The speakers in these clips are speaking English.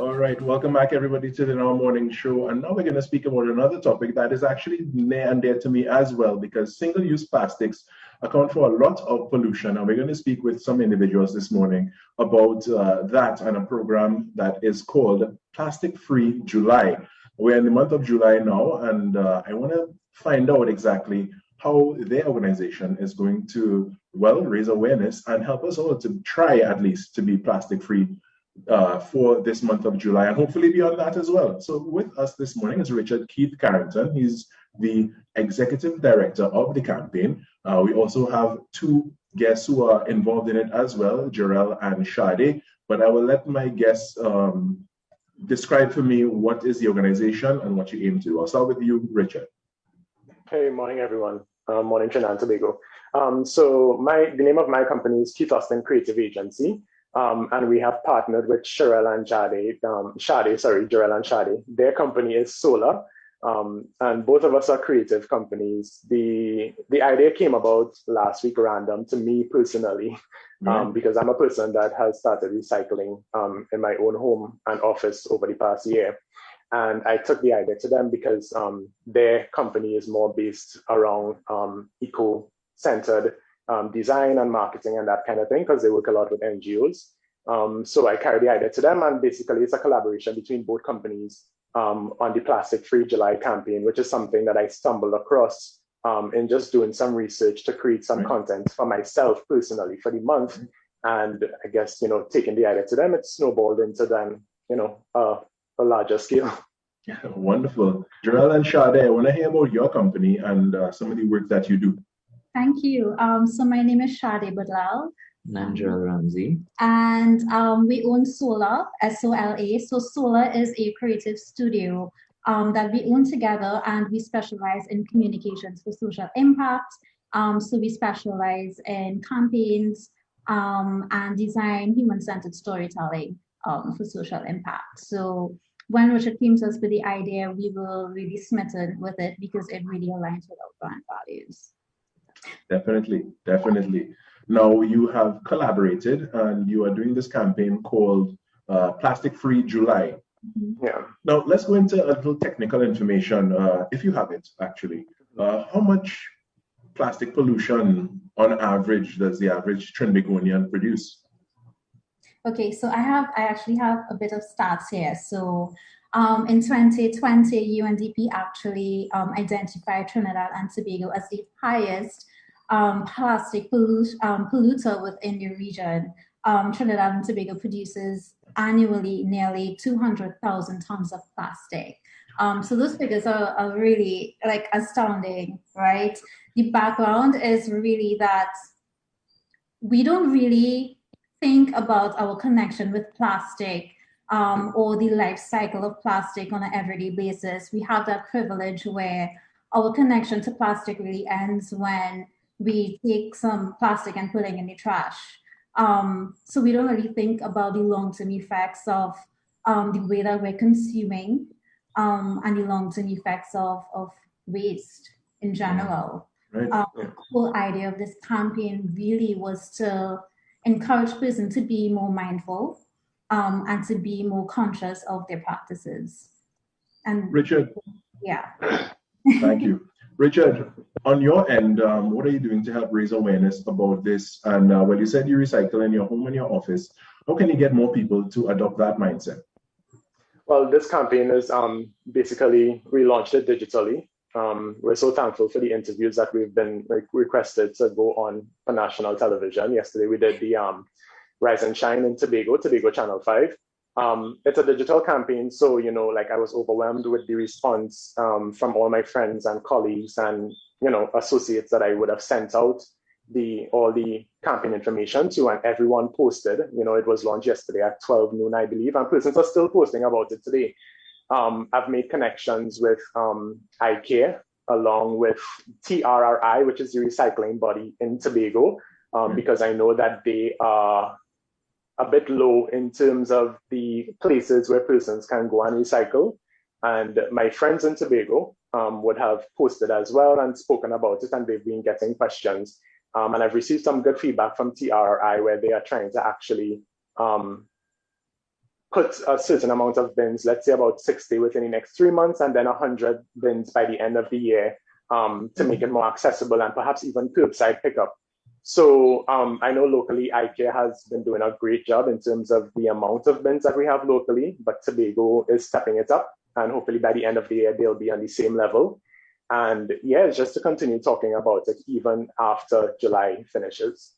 All right, welcome back everybody to the Now Morning Show. And now we're going to speak about another topic that is actually near and dear to me as well, because single-use plastics account for a lot of pollution. And we're going to speak with some individuals this morning about that and a program that is called Plastic Free July. We're in the month of July now, and I want to find out exactly how their organization is going to, well, raise awareness and help us all to try at least to be plastic free for this month of July and hopefully beyond that as well. So with us this morning is Richard Keith Carrington. He's the executive director of the campaign. We also have two guests who are involved in it as well, Jarrell and Shade. But I will let my guests describe for me what is the organization and what you aim to. I'll start with you, Richard. Hey, morning everyone. Morning Trinidad and Tobago. The name of my company is Keith Austin Creative Agency. And we have partnered with Jarrell and Shade. Their company is Solar, and both of us are creative companies. The idea came about last week random to me personally, because I'm a person that has started recycling in my own home and office over the past year. And I took the idea to them because their company is more based around eco-centered design and marketing and that kind of thing, because they work a lot with NGOs. So I carried the idea to them, and basically it's a collaboration between both companies on the Plastic Free July campaign, which is something that I stumbled across in just doing some research to create some content for myself personally for the month. And I guess, taking the idea to them, it snowballed into then, a larger scale. Yeah, wonderful. Jarrell and Shade, I want to hear about your company and some of the work that you do. Thank you. So my name is Shade Budlal. And I'm Jarrell Ramsey. And we own Solar, SOLA. So Solar is a creative studio that we own together, and we specialize in communications for social impact. So we specialize in campaigns and design human-centered storytelling for social impact. So when Richard came to us with the idea, we were really smitten with it because it really aligns with our brand values. Definitely. Now you have collaborated and you are doing this campaign called Plastic Free July. Yeah. Now let's go into a little technical information, if you have it actually. How much plastic pollution on average does the average Trinbagonian produce? Okay, so I actually have a bit of stats here. So in 2020, UNDP actually identified Trinidad and Tobago as the highest plastic polluter within the region. Trinidad and Tobago produces annually nearly 200,000 tons of plastic. So those figures are really astounding, right? The background is really that we don't really think about our connection with plastic or the life cycle of plastic on an everyday basis. We have that privilege where our connection to plastic really ends when we take some plastic and put it in the trash. So we don't really think about the long-term effects of the way that we're consuming and the long-term effects of waste in general. Right. The whole idea of this campaign really was to encourage persons to be more mindful and to be more conscious of their practices. And Richard. Yeah. Thank you. Richard, on your end, what are you doing to help raise awareness about this? And well, you said you recycle in your home and your office. How can you get more people to adopt that mindset? Well, this campaign is basically, we launched it digitally. We're so thankful for the interviews that we've been requested to go on for national television. Yesterday, we did the Rise and Shine in Tobago Channel 5. It's a digital campaign, so I was overwhelmed with the response from all my friends and colleagues and associates that I would have sent out all the campaign information to, and everyone posted. It was launched yesterday at 12 noon, I believe, and persons are still posting about it today. I've made connections with iCare along with TRRI, which is the recycling body in Tobago, because I know that they are a bit low in terms of the places where persons can go and recycle. And my friends in Tobago would have posted as well and spoken about it, and they've been getting questions. And I've received some good feedback from TRRI where they are trying to actually put a certain amount of bins, let's say about 60 within the next 3 months, and then 100 bins by the end of the year, to make it more accessible and perhaps even curbside pickup. So I know locally IKEA has been doing a great job in terms of the amount of bins that we have locally, but Tobago is stepping it up, and hopefully by the end of the year they'll be on the same level. And yeah, just to continue talking about it even after July finishes.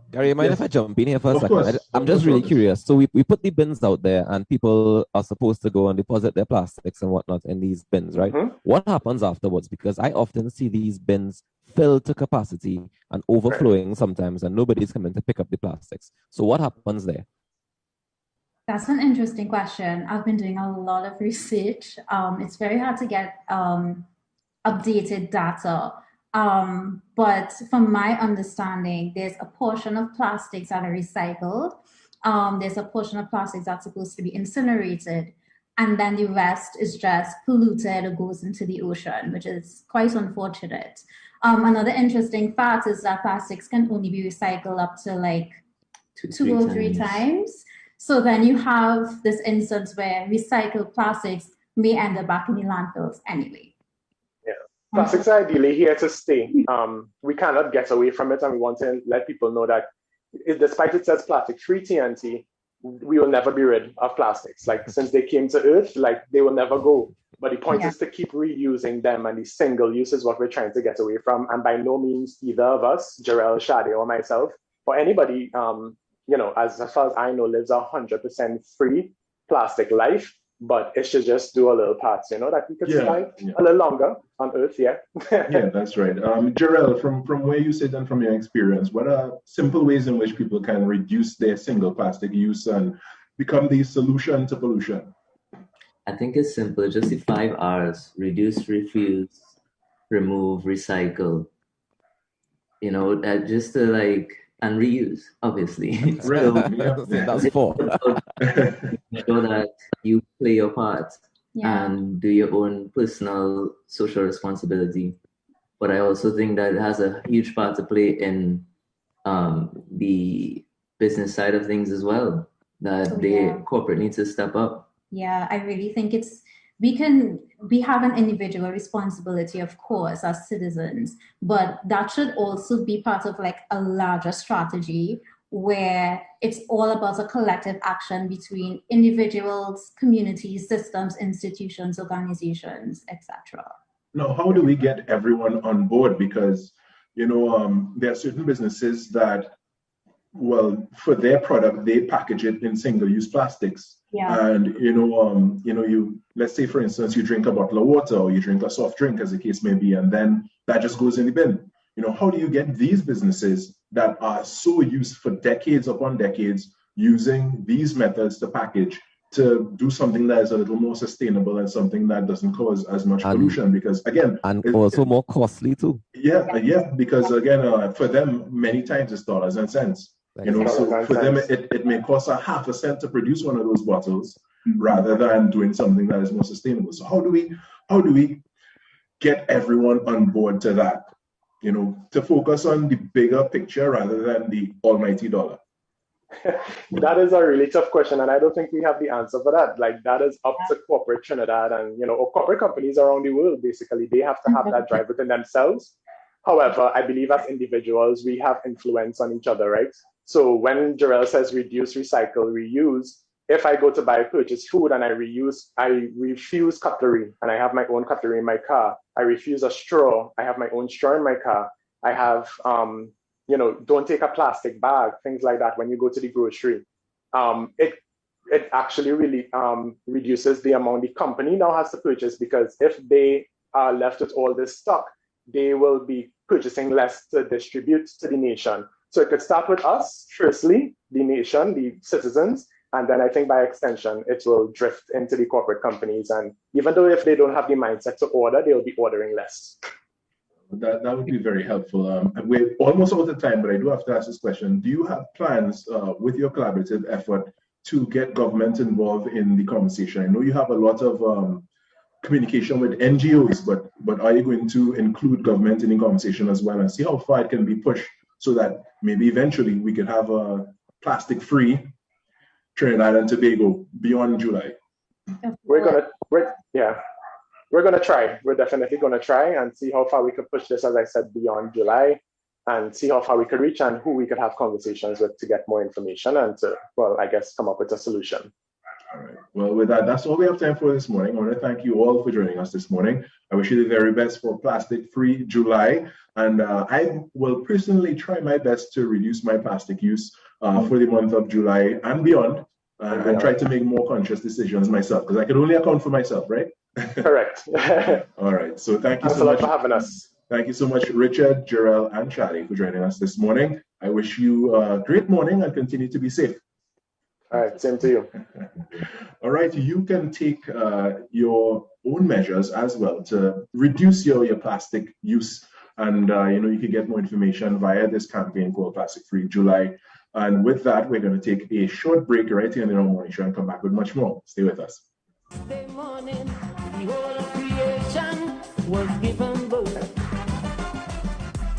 Gary, you mind if I jump in here for a second? Course. I'm just really curious. So we put the bins out there and people are supposed to go and deposit their plastics and whatnot in these bins, right? Mm-hmm. What happens afterwards? Because I often see these bins filled to capacity and overflowing sometimes, and nobody's coming to pick up the plastics. So what happens there? That's an interesting question. I've been doing a lot of research. It's very hard to get updated data. But from my understanding, there's a portion of plastics that are recycled. There's a portion of plastics that's supposed to be incinerated. And then the rest is just polluted or goes into the ocean, which is quite unfortunate. Another interesting fact is that plastics can only be recycled up to like two or three times. So then you have this instance where recycled plastics may end up back in the landfills anyway. Yeah, plastics are ideally here to stay. We cannot get away from it, and we want to let people know that despite it says plastic-free TNT, we will never be rid of plastics. Like since they came to Earth, like they will never go. But the point is to keep reusing them, and the single use is what we're trying to get away from. And by no means either of us, Jarrell, Shade, or myself, or anybody, as far as I know, lives 100% free plastic life. But it should just do a little part, that we could survive a little longer on Earth. Yeah, that's right. Jarrell, from where you sit and from your experience, what are simple ways in which people can reduce their single plastic use and become the solution to pollution? I think it's simple, just the 5 R's: reduce, refuse, remove, recycle. Just to and reuse, obviously. That's 4. So that you play your part and do your own personal social responsibility. But I also think that it has a huge part to play in the business side of things as well, that corporate needs to step up. Yeah, I really think we have an individual responsibility, of course, as citizens, but that should also be part of a larger strategy where it's all about a collective action between individuals, communities, systems, institutions, organizations, etc. Now, how do we get everyone on board? Because, there are certain businesses that, for their product, they package it in single-use plastics. Yeah. And, let's say, for instance, you drink a bottle of water or you drink a soft drink, as the case may be, and then that just goes in the bin. How do you get these businesses that are so used for decades upon decades using these methods to package to do something that is a little more sustainable and something that doesn't cause as much pollution? Because again, also more costly too. Yeah, because again, for them, many times it's dollars and cents. So for them, it may cost 0.5 cent to produce one of those bottles rather than doing something that is more sustainable. So how do we get everyone on board to that? To focus on the bigger picture rather than the almighty dollar. That is a really tough question, and I don't think we have the answer for that. That is up to corporate Trinidad and or corporate companies around the world. Basically, they have to have that drive within themselves. However, I believe as individuals, we have influence on each other, right? So when Jarrell says reduce, recycle, reuse, if I go to purchase food and I refuse cutlery and I have my own cutlery in my car, I refuse a straw, I have my own straw in my car, I have, don't take a plastic bag, things like that when you go to the grocery. It actually really reduces the amount the company now has to purchase, because if they are left with all this stock, they will be purchasing less to distribute to the nation. So it could start with us, firstly, the nation, the citizens, and then I think by extension, it will drift into the corporate companies. And even though if they don't have the mindset to order, they'll be ordering less. That would be very helpful. We're almost out of time, but I do have to ask this question. Do you have plans with your collaborative effort to get government involved in the conversation? I know you have a lot of communication with NGOs, but are you going to include government in the conversation as well and see how far it can be pushed so that maybe eventually we could have a plastic-free Trinidad and Tobago beyond July? We're gonna try. We're definitely gonna try and see how far we could push this, as I said, beyond July, and see how far we could reach and who we could have conversations with to get more information and to, well, I guess, come up with a solution. All right. Well, with that, that's all we have time for this morning. I want to thank you all for joining us this morning. I wish you the very best for Plastic-Free July. And I will personally try my best to reduce my plastic use for the month of July and beyond. And try to make more conscious decisions myself, because I can only account for myself, right? Correct. All right. So thank you Thanks so much for having us. Thank you so much, Richard, Jarrell, and Charlie, for joining us this morning. I wish you a great morning and continue to be safe. All right, same to you. All right, you can take your own measures as well to reduce your plastic use. And, you can get more information via this campaign called Plastic-Free July. And with that, we're going to take a short break right here in the Now Morning Show and come back with much more. Stay with us. Morning, the whole of creation was given